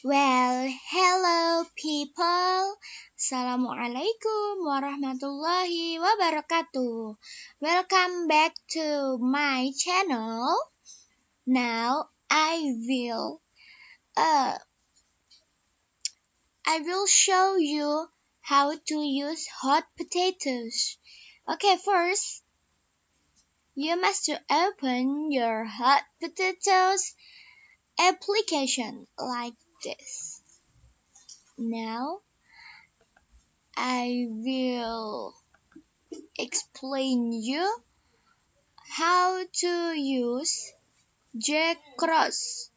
Well, hello people. Assalamualaikum warahmatullahi wabarakatuh. Welcome back to my channel. Now uh I will show you how to use hot potatoes. Okay, first you must open your hot potatoes application like this. Now I will explain you how to use J-Cross.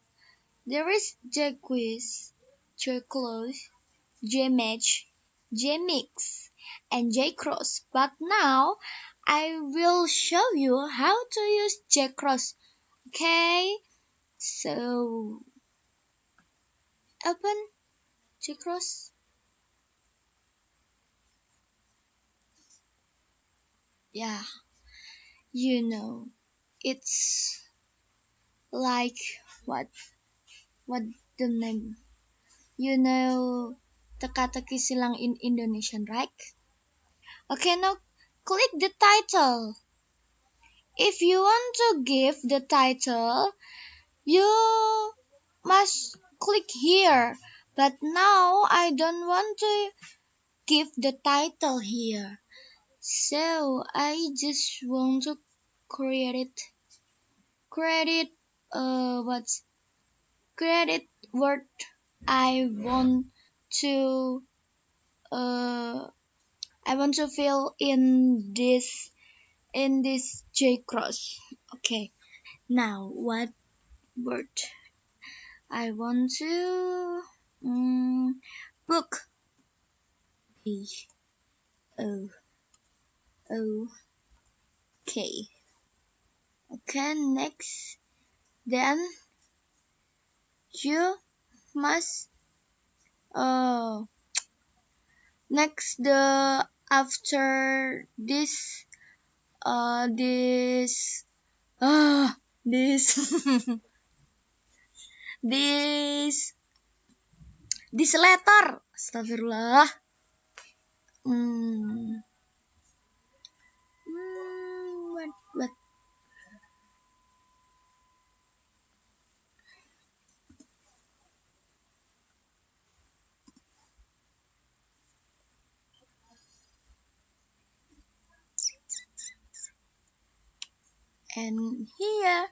There is J-Quiz, J-Close, J-Match, J-Mix, and J-Cross. But now I will show you how to use J-Cross. Okay, so open J-Cross. Yeah, it's like what? What the name? You know teka-teki silang in Indonesian, right? Okay, now click the title. If you want to give the title, you must click here. But now I don't want to give the title here. So I just want to create it. Create what's create word I want to uh I want to fill in this J cross. Okay. Now what word I want to book. B O O K. Okay. Next, then you must uh next the after this this this this this letter. Astagfirullah. Hmm. What? And here.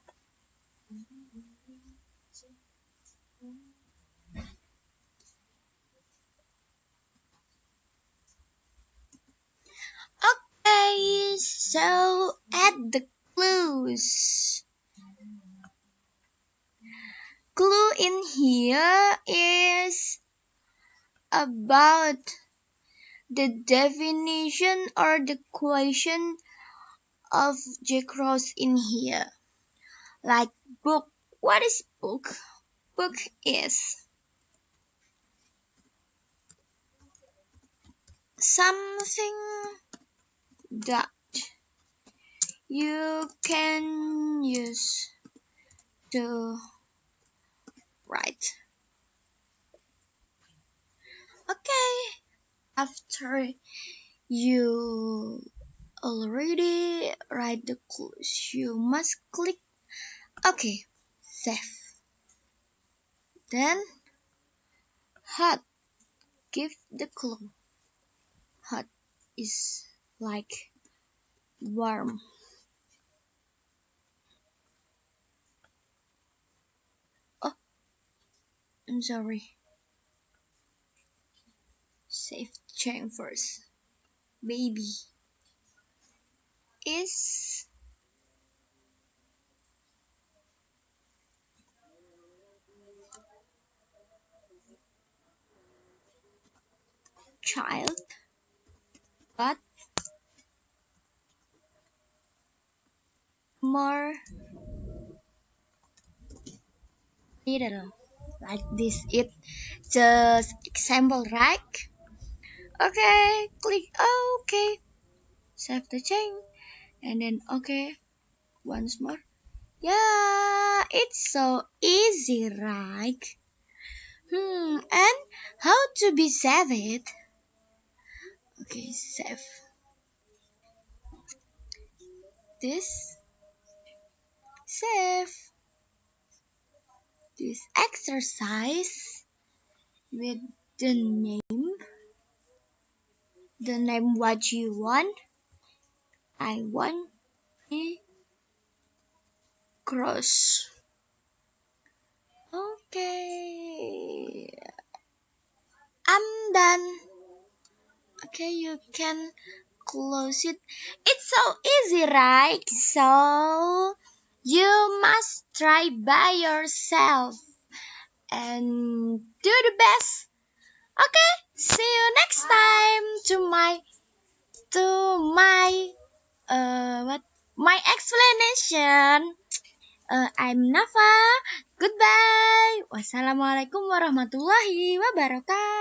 Okay, so add the clues. Clue in here is about the definition or the question of J-Cross in here. Like book. What is book? Book is something that you can use to write. Okay, after you already write the clues, you must click OK, save. Then hot, give the clue. Hot is like warm. Oh, I'm sorry. Save change first. Baby is child, but more little. Like this, it just example, right? Okay, click OK. Save the change, and then OK once more. Yeah, it's so easy, right? And how to be save it? Okay, save this, save this exercise with the name what you want. I want a cross. Okay, I'm done. Okay, you can close it. It's so easy, right? So you must try by yourself and do the best. Okay, see you next time to my what my explanation. I'm Nafa. Goodbye. Wassalamualaikum warahmatullahi wabarakatuh.